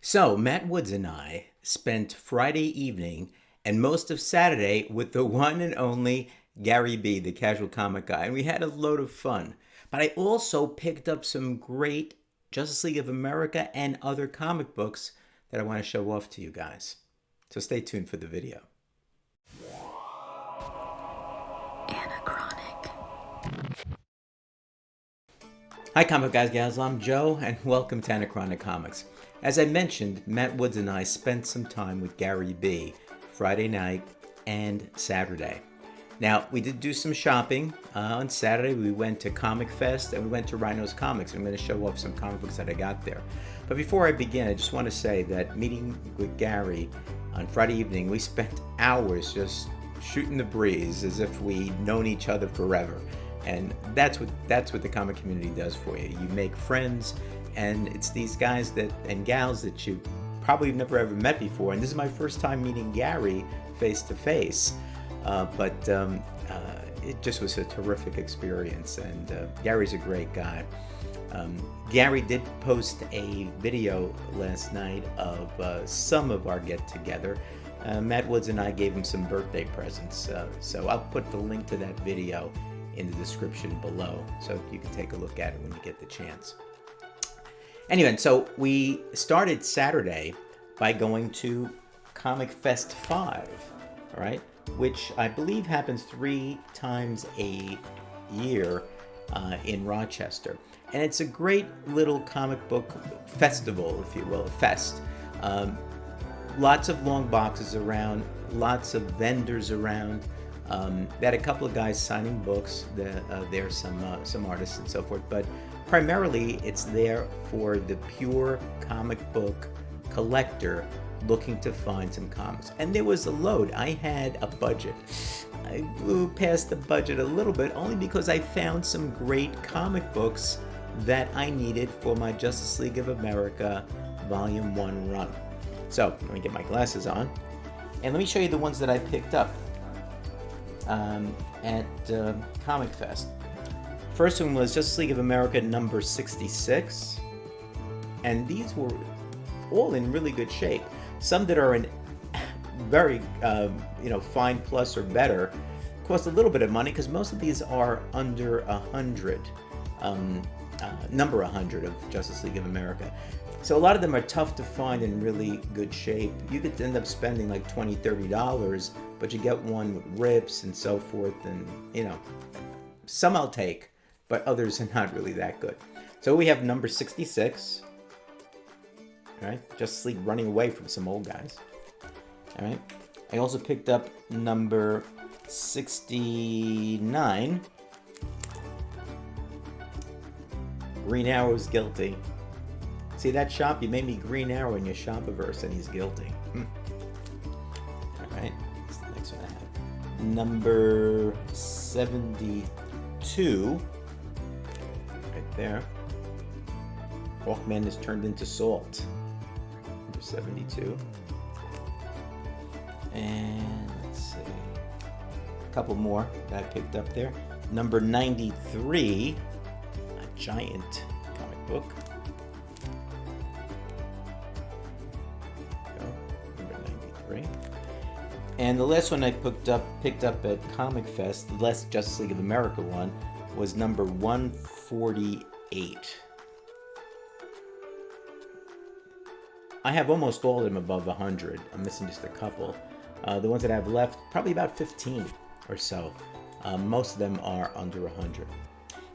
So, Matt Woods and I spent Friday evening and most of Saturday with the one and only Gary B, the casual comic guy, and we had a load of fun. But I also picked up some great Justice League of America and other comic books that I want to show off to you guys. So stay tuned for the video. Anachronic. Hi, comic guys, gals. I'm Joe, and welcome to Anachronic Comics. As I mentioned, Matt Woods and I spent some time with Gary B Friday night and Saturday. Now, we did do some shopping. On Saturday, we went to Comic Fest and we went to Rhino's Comics. I'm going to show off some comic books that I got there. But before I begin, I just want to say that meeting with Gary on Friday evening, we spent hours just shooting the breeze as if we'd known each other forever. And that's what the comic community does for you. You make friends, and it's these guys and gals that you probably never ever met before. And this is my first time meeting Gary face to face. But it just was a terrific experience, and Gary's a great guy. Gary did post a video last night of some of our get-together. Matt Woods and I gave him some birthday presents, so I'll put the link to that video in the description below, so you can take a look at it when you get the chance. Anyway, so we started Saturday by going to Comic Fest 5, all right, which I believe happens 3 times a year in Rochester. And it's a great little comic book festival, if you will, a fest. Lots of long boxes around, lots of vendors around. They had a couple of guys signing books. There's some artists and so forth, but primarily it's there for the pure comic book collector looking to find some comics. And there was a load. I had a budget. I blew past the budget a little bit only because I found some great comic books that I needed for my Justice League of America Volume 1 run. So let me get my glasses on and let me show you the ones that I picked up at Comic Fest. First one was Justice League of America number 66, and these were all in really good shape. Some that are in very fine plus or better cost a little bit of money because most of these are under 100, number 100 of Justice League of America. So a lot of them are tough to find in really good shape. You could end up spending like $20, $30, but you get one with rips and so forth, and some I'll take, but others are not really that good. So we have number 66. All right, Justice League running away from some old guys. All right, I also picked up number 69. Green Arrow's guilty. See that shop? You made me Green Arrow in your Shopaverse, and he's guilty. All right, what's the next one I have? Number 72. Right there. Hawkman is turned into salt. Number 72. And let's see. A couple more that I picked up there. Number 93. A giant comic book. And the last one I picked up at Comic Fest, the last Justice League of America one, was number 148. I have almost all of them above 100. I'm missing just a couple. The ones that I have left, probably about 15 or so. Most of them are under 100.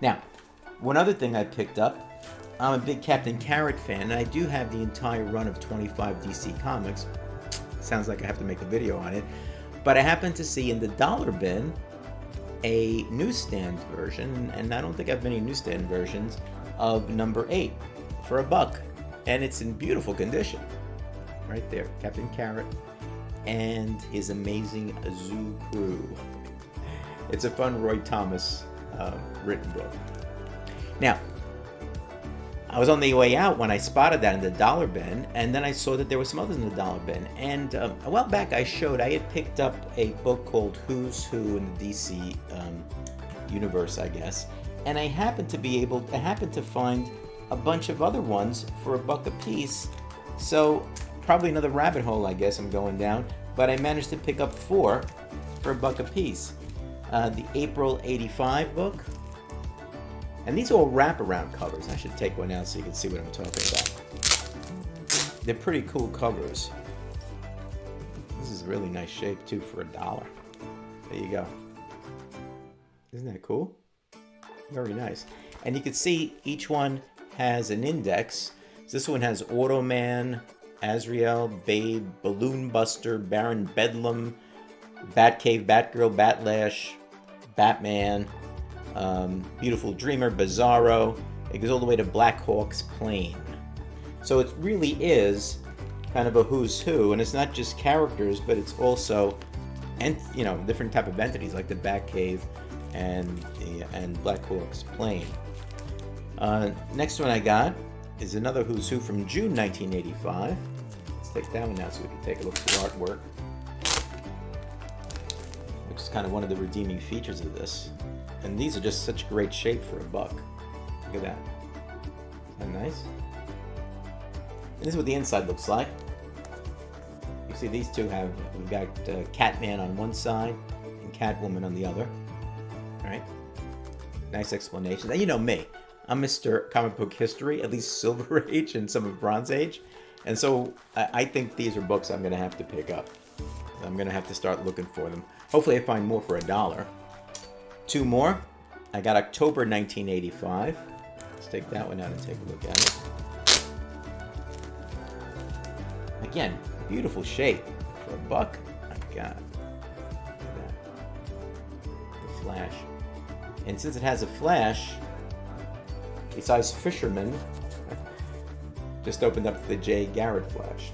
Now, one other thing I picked up, I'm a big Captain Carrot fan, and I do have the entire run of 25 DC Comics. Sounds like I have to make a video on it. But I happened to see in the dollar bin a newsstand version, and I don't think I have many newsstand versions, of number 8 for $1. And it's in beautiful condition. Right there, Captain Carrot and his amazing zoo crew. It's a fun Roy Thomas written book. Now, I was on the way out when I spotted that in the dollar bin, and then I saw that there were some others in the dollar bin. And a while back I had picked up a book called Who's Who in the DC universe, I guess. And I happened to find a bunch of other ones for $1 a piece So probably another rabbit hole, I guess, I'm going down. But I managed to pick up 4 for $1 a piece. The April '85 book. And these are all wraparound covers. I should take one out so you can see what I'm talking about. They're pretty cool covers. This is a really nice shape too for $1. There you go. Isn't that cool? Very nice. And you can see each one has an index. So this one has Automan, Azrael, Babe, Balloon Buster, Baron Bedlam, Batcave, Batgirl, Batlash, Batman, Beautiful Dreamer, Bizarro. It goes all the way to Black Hawk's Plane. So it really is kind of a who's who, and it's not just characters, but it's also, different type of entities like the Batcave and Black Hawk's Plane. Next one I got is another who's who from June 1985. Let's take that one out so we can take a look at the artwork, which is kind of one of the redeeming features of this. And these are just such great shape for $1. Look at that. Isn't that nice? And this is what the inside looks like. You see these two we've got Catman on one side and Catwoman on the other. Alright? Nice explanations. And you know me. I'm Mr. Comic Book History, at least Silver Age and some of Bronze Age. And so I think these are books I'm going to have to pick up. I'm going to have to start looking for them. Hopefully I find more for $1. 2 more. I got October 1985. Let's take that one out and take a look at it. Again, beautiful shape for $1. My God. Look at that. The flash. And since it has a flash, besides Fisherman, just opened up the J. Garrett flash.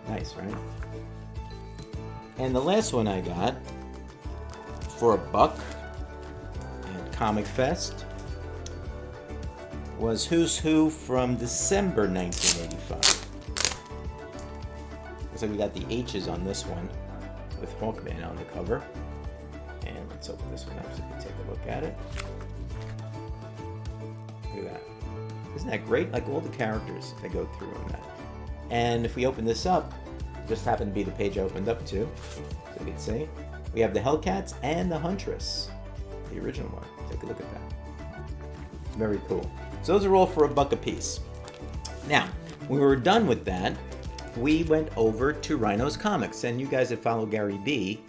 Nice, right? And the last one I got for $1 at Comic Fest was Who's Who from December 1985. Looks like we got the H's on this one with Hawkman on the cover. And let's open this one up so we can take a look at it. Look at that. Isn't that great? Like all the characters that go through on that. And if we open this up, just happened to be the page I opened up to, so you can see. We have the Hellcats and the Huntress, the original one. Take a look at that. Very cool. So those are all for $1 a piece. Now, when we were done with that, we went over to Rhino's Comics. And you guys that follow Gary B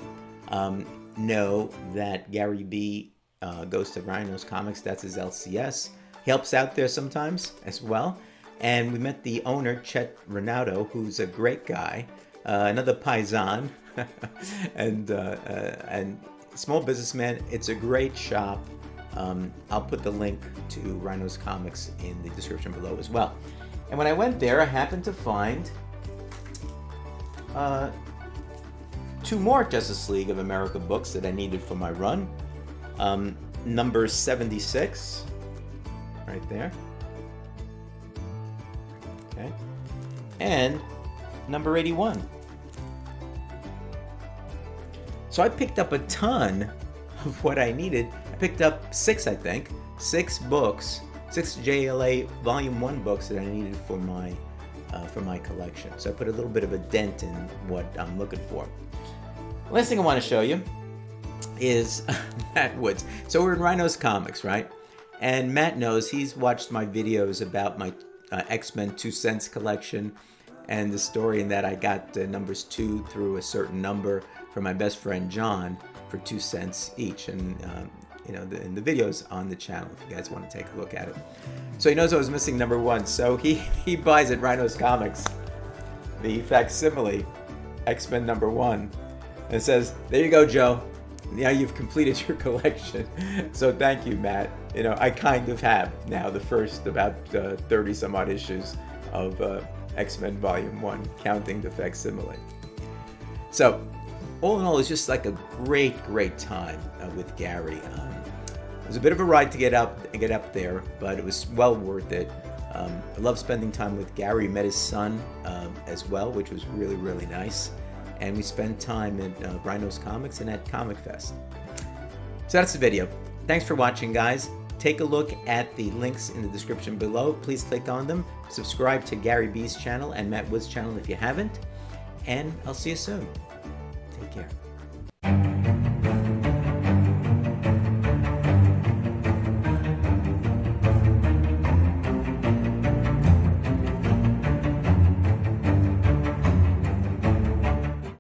know that Gary B goes to Rhino's Comics. That's his LCS. He helps out there sometimes as well. And we met the owner, Chet Renato, who's a great guy, another paisan, and small businessman. It's a great shop. I'll put the link to Rhino's Comics in the description below as well. And when I went there, I happened to find 2 more Justice League of America books that I needed for my run. Number 76, right there. Okay. And number 81. So I picked up a ton of what I needed. I picked up 6, I think. 6 books, 6 JLA Volume 1 books that I needed for my collection. So I put a little bit of a dent in what I'm looking for. Last thing I want to show you is Matt Woods. So we're in Rhino's Comics, right? And Matt knows, he's watched my videos about my X-Men 2 cents collection and the story in that I got numbers 2 through a certain number from my best friend John for 2 cents each. And in the videos on the channel, if you guys want to take a look at it. So he knows I was missing number 1, so he buys at Rhino's Comics the facsimile X-Men number 1 and says, "There you go, Joe. Now you've completed your collection." So thank you, Matt. I kind of have now the first about 30 some odd issues of X-Men Volume 1, counting the facsimile. So all in all, it's just like a great time with Gary. It was a bit of a ride to get up there, but it was well worth it. I love spending time with Gary. Met his son as well, which was really nice. And we spent time at Rhino's Comics and at Comic Fest. So that's the video. Thanks for watching, guys. Take a look at the links in the description below. Please click on them. Subscribe to Gary B's channel and Matt Wood's channel if you haven't. And I'll see you soon. Take care.